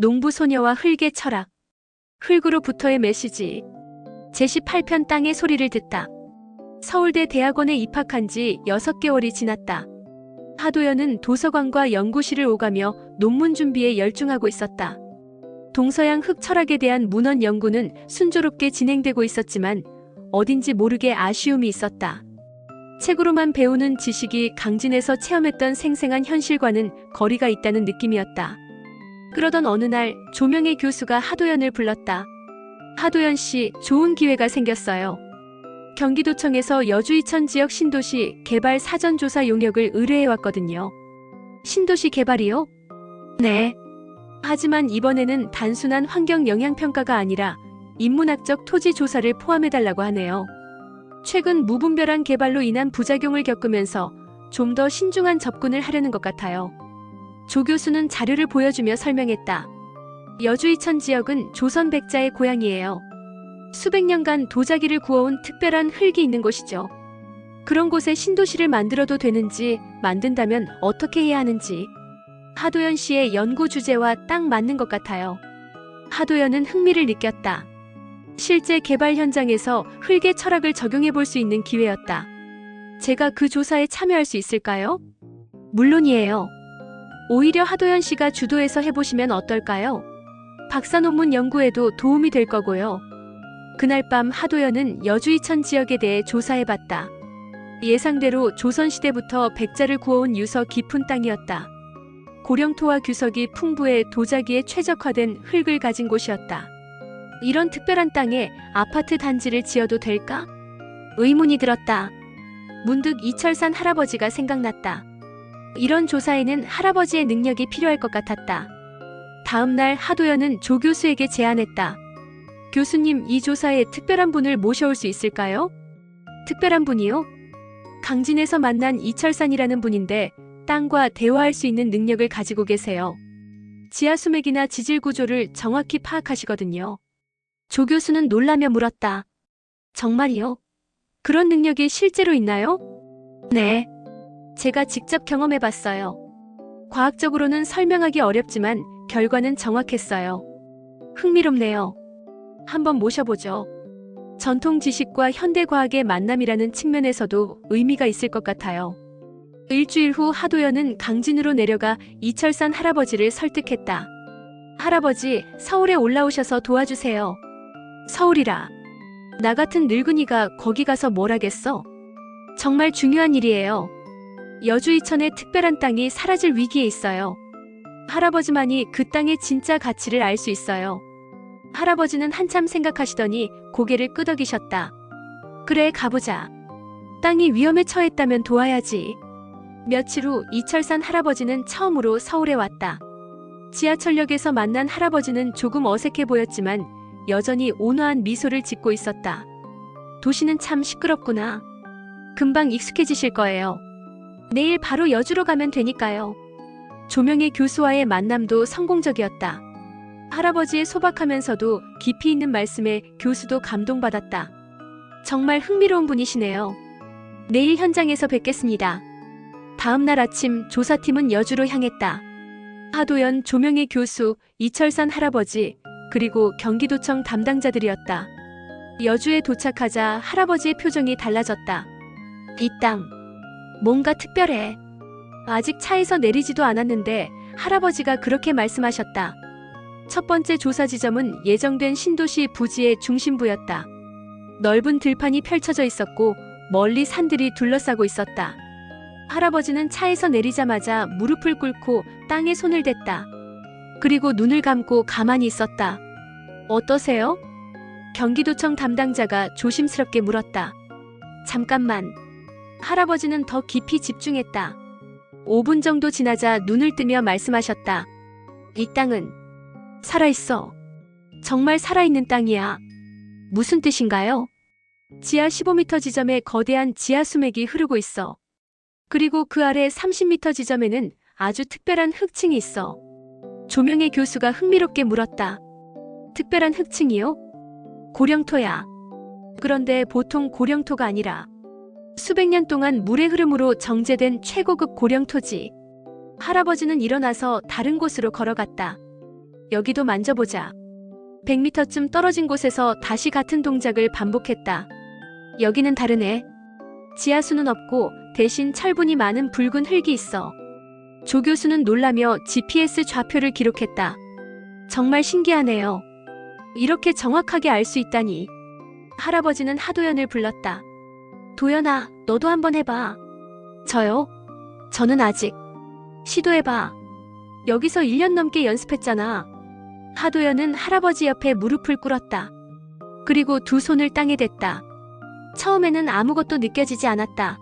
농부소녀와 흙의 철학. 흙으로부터의 메시지. 제18편 땅의 소리를 듣다. 서울대 대학원에 입학한 지 6개월이 지났다. 하도연은 도서관과 연구실을 오가며 논문 준비에 열중하고 있었다. 동서양 흙 철학에 대한 문헌 연구는 순조롭게 진행되고 있었지만 어딘지 모르게 아쉬움이 있었다. 책으로만 배우는 지식이 강진에서 체험했던 생생한 현실과는 거리가 있다는 느낌이었다. 그러던 어느 날 조명의 교수가 하도연을 불렀다. 하도연 씨, 좋은 기회가 생겼어요. 경기도청에서 여주 이천 지역 신도시 개발 사전조사 용역을 의뢰해왔거든요. 신도시 개발이요? 네. 하지만 이번에는 단순한 환경 영향평가가 아니라 인문학적 토지 조사를 포함해달라고 하네요. 최근 무분별한 개발로 인한 부작용을 겪으면서 좀 더 신중한 접근을 하려는 것 같아요. 조 교수는 자료를 보여주며 설명했다. 여주 이천 지역은 조선 백자의 고향이에요. 수백 년간 도자기를 구워온 특별한 흙이 있는 곳이죠. 그런 곳에 신도시를 만들어도 되는지, 만든다면 어떻게 해야 하는지. 하도연 씨의 연구 주제와 딱 맞는 것 같아요. 하도연은 흥미를 느꼈다. 실제 개발 현장에서 흙의 철학을 적용해 볼 수 있는 기회였다. 제가 그 조사에 참여할 수 있을까요? 물론이에요. 오히려 하도연 씨가 주도해서 해보시면 어떨까요? 박사 논문 연구에도 도움이 될 거고요. 그날 밤 하도연은 여주 이천 지역에 대해 조사해봤다. 예상대로 조선시대부터 백자를 구워온 유서 깊은 땅이었다. 고령토와 규석이 풍부해 도자기에 최적화된 흙을 가진 곳이었다. 이런 특별한 땅에 아파트 단지를 지어도 될까? 의문이 들었다. 문득 이철산 할아버지가 생각났다. 이런 조사에는 할아버지의 능력이 필요할 것 같았다. 다음 날 하도연은 조 교수에게 제안했다. 교수님, 이 조사에 특별한 분을 모셔올 수 있을까요? 특별한 분이요? 강진에서 만난 이철산이라는 분인데 땅과 대화할 수 있는 능력을 가지고 계세요. 지하 수맥이나 지질 구조를 정확히 파악하시거든요. 조 교수는 놀라며 물었다. 정말이요? 그런 능력이 실제로 있나요? 네. 제가 직접 경험해봤어요. 과학적으로는 설명하기 어렵지만 결과는 정확했어요. 흥미롭네요. 한번 모셔보죠. 전통 지식과 현대 과학의 만남이라는 측면에서도 의미가 있을 것 같아요. 일주일 후 하도연은 강진으로 내려가 이철산 할아버지를 설득했다. 할아버지, 서울에 올라오셔서 도와주세요. 서울이라. 나 같은 늙은이가 거기 가서 뭘 하겠어? 정말 중요한 일이에요. 여주 이천의 특별한 땅이 사라질 위기에 있어요. 할아버지만이 그 땅의 진짜 가치를 알 수 있어요. 할아버지는 한참 생각하시더니 고개를 끄덕이셨다. 그래, 가보자. 땅이 위험에 처했다면 도와야지. 며칠 후 이철산 할아버지는 처음으로 서울에 왔다. 지하철역에서 만난 할아버지는 조금 어색해 보였지만 여전히 온화한 미소를 짓고 있었다. 도시는 참 시끄럽구나. 금방 익숙해지실 거예요. 내일 바로 여주로 가면 되니까요. 조명의 교수와의 만남도 성공적이었다. 할아버지의 소박하면서도 깊이 있는 말씀에 교수도 감동받았다. 정말 흥미로운 분이시네요. 내일 현장에서 뵙겠습니다. 다음 날 아침 조사팀은 여주로 향했다. 하도연, 조명의 교수, 이철산 할아버지, 그리고 경기도청 담당자들이었다. 여주에 도착하자 할아버지의 표정이 달라졌다. 이 땅, 뭔가 특별해. 아직 차에서 내리지도 않았는데 할아버지가 그렇게 말씀하셨다. 첫 번째 조사 지점은 예정된 신도시 부지의 중심부였다. 넓은 들판이 펼쳐져 있었고 멀리 산들이 둘러싸고 있었다. 할아버지는 차에서 내리자마자 무릎을 꿇고 땅에 손을 댔다. 그리고 눈을 감고 가만히 있었다. 어떠세요? 경기도청 담당자가 조심스럽게 물었다. 잠깐만. 할아버지는 더 깊이 집중했다. 5분 정도 지나자 눈을 뜨며 말씀하셨다. 이 땅은 살아있어. 정말 살아있는 땅이야. 무슨 뜻인가요? 지하 15m 지점에 거대한 지하 수맥이 흐르고 있어. 그리고 그 아래 30m 지점에는 아주 특별한 흙층이 있어. 조명의 교수가 흥미롭게 물었다. 특별한 흙층이요? 고령토야. 그런데 보통 고령토가 아니라 수백 년 동안 물의 흐름으로 정제된 최고급 고령토지. 할아버지는 일어나서 다른 곳으로 걸어갔다. 여기도 만져보자. 100m쯤 떨어진 곳에서 다시 같은 동작을 반복했다. 여기는 다르네. 지하수는 없고 대신 철분이 많은 붉은 흙이 있어. 조 교수는 놀라며 GPS 좌표를 기록했다. 정말 신기하네요. 이렇게 정확하게 알 수 있다니. 할아버지는 하도연을 불렀다. 도연아, 너도 한번 해봐. 저요? 저는 아직. 시도해봐. 여기서 1년 넘게 연습했잖아. 하도연은 할아버지 옆에 무릎을 꿇었다. 그리고 두 손을 땅에 댔다. 처음에는 아무것도 느껴지지 않았다.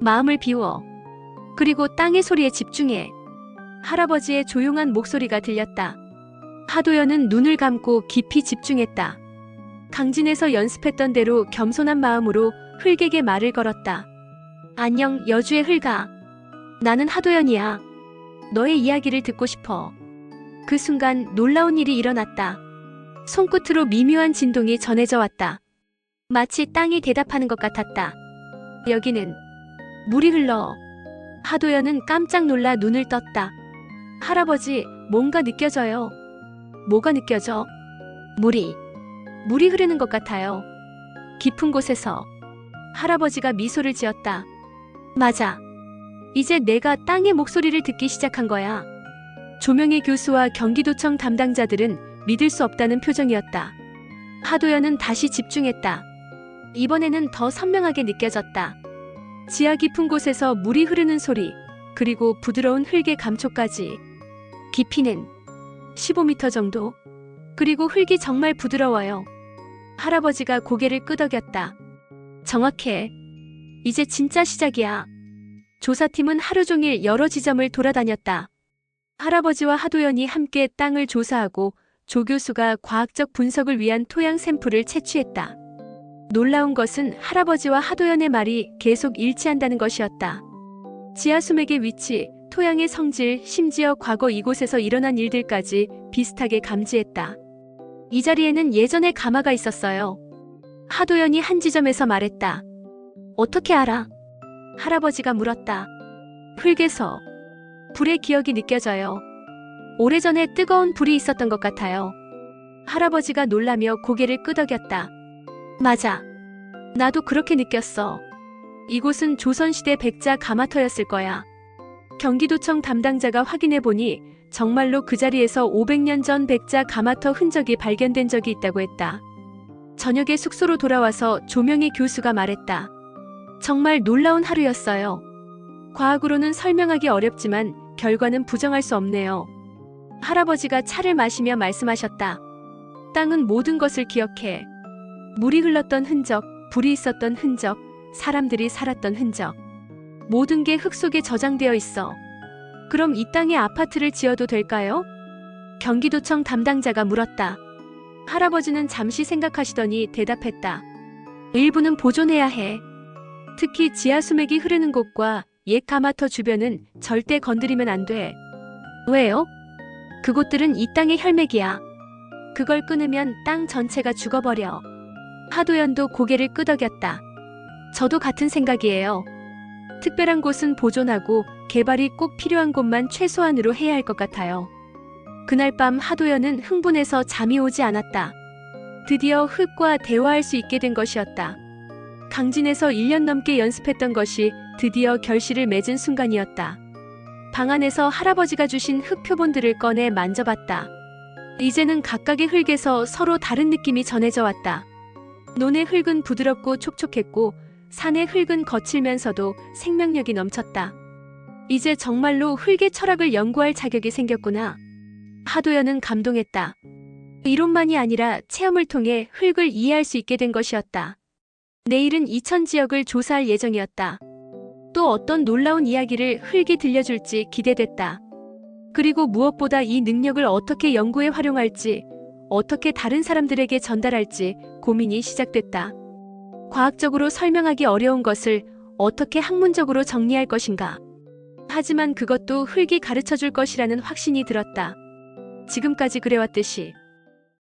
마음을 비워. 그리고 땅의 소리에 집중해. 할아버지의 조용한 목소리가 들렸다. 하도연은 눈을 감고 깊이 집중했다. 강진에서 연습했던 대로 겸손한 마음으로 흙에게 말을 걸었다. 안녕, 여주의 흙아. 나는 하도연이야. 너의 이야기를 듣고 싶어. 그 순간 놀라운 일이 일어났다. 손끝으로 미묘한 진동이 전해져 왔다. 마치 땅이 대답하는 것 같았다. 여기는 물이 흘러. 하도연은 깜짝 놀라 눈을 떴다. 할아버지, 뭔가 느껴져요. 뭐가 느껴져? 물이 흐르는 것 같아요. 깊은 곳에서. 할아버지가 미소를 지었다. 맞아. 이제 내가 땅의 목소리를 듣기 시작한 거야. 조명희 교수와 경기도청 담당자들은 믿을 수 없다는 표정이었다. 하도연은 다시 집중했다. 이번에는 더 선명하게 느껴졌다. 지하 깊은 곳에서 물이 흐르는 소리, 그리고 부드러운 흙의 감촉까지. 깊이는 15m 정도. 그리고 흙이 정말 부드러워요. 할아버지가 고개를 끄덕였다. 정확해. 이제 진짜 시작이야. 조사팀은 하루 종일 여러 지점을 돌아다녔다. 할아버지와 하도연이 함께 땅을 조사하고 조 교수가 과학적 분석을 위한 토양 샘플을 채취했다. 놀라운 것은 할아버지와 하도연의 말이 계속 일치한다는 것이었다. 지하수맥의 위치, 토양의 성질, 심지어 과거 이곳에서 일어난 일들까지 비슷하게 감지했다. 이 자리에는 예전의 가마가 있었어요. 하도연이 한 지점에서 말했다. 어떻게 알아? 할아버지가 물었다. 흙에서. 불의 기억이 느껴져요. 오래전에 뜨거운 불이 있었던 것 같아요. 할아버지가 놀라며 고개를 끄덕였다. 맞아. 나도 그렇게 느꼈어. 이곳은 조선시대 백자 가마터였을 거야. 경기도청 담당자가 확인해보니 정말로 그 자리에서 500년 전 백자 가마터 흔적이 발견된 적이 있다고 했다. 저녁에 숙소로 돌아와서 조명희 교수가 말했다. 정말 놀라운 하루였어요. 과학으로는 설명하기 어렵지만 결과는 부정할 수 없네요. 할아버지가 차를 마시며 말씀하셨다. 땅은 모든 것을 기억해. 물이 흘렀던 흔적, 불이 있었던 흔적, 사람들이 살았던 흔적. 모든 게 흙 속에 저장되어 있어. 그럼 이 땅에 아파트를 지어도 될까요? 경기도청 담당자가 물었다. 할아버지는 잠시 생각하시더니 대답했다. 일부는 보존해야 해. 특히 지하수맥이 흐르는 곳과 옛 가마터 주변은 절대 건드리면 안 돼. 왜요? 그곳들은 이 땅의 혈맥이야. 그걸 끊으면 땅 전체가 죽어버려. 하도연도 고개를 끄덕였다. 저도 같은 생각이에요. 특별한 곳은 보존하고 개발이 꼭 필요한 곳만 최소한으로 해야 할 것 같아요. 그날 밤 하도연은 흥분해서 잠이 오지 않았다. 드디어 흙과 대화할 수 있게 된 것이었다. 강진에서 1년 넘게 연습했던 것이 드디어 결실을 맺은 순간이었다. 방 안에서 할아버지가 주신 흙 표본들을 꺼내 만져봤다. 이제는 각각의 흙에서 서로 다른 느낌이 전해져 왔다. 논의 흙은 부드럽고 촉촉했고 산의 흙은 거칠면서도 생명력이 넘쳤다. 이제 정말로 흙의 철학을 연구할 자격이 생겼구나. 하도연은 감동했다. 이론만이 아니라 체험을 통해 흙을 이해할 수 있게 된 것이었다. 내일은 이천 지역을 조사할 예정이었다. 또 어떤 놀라운 이야기를 흙이 들려줄지 기대됐다. 그리고 무엇보다 이 능력을 어떻게 연구에 활용할지, 어떻게 다른 사람들에게 전달할지 고민이 시작됐다. 과학적으로 설명하기 어려운 것을 어떻게 학문적으로 정리할 것인가. 하지만 그것도 흙이 가르쳐줄 것이라는 확신이 들었다. 지금까지 그래왔듯이.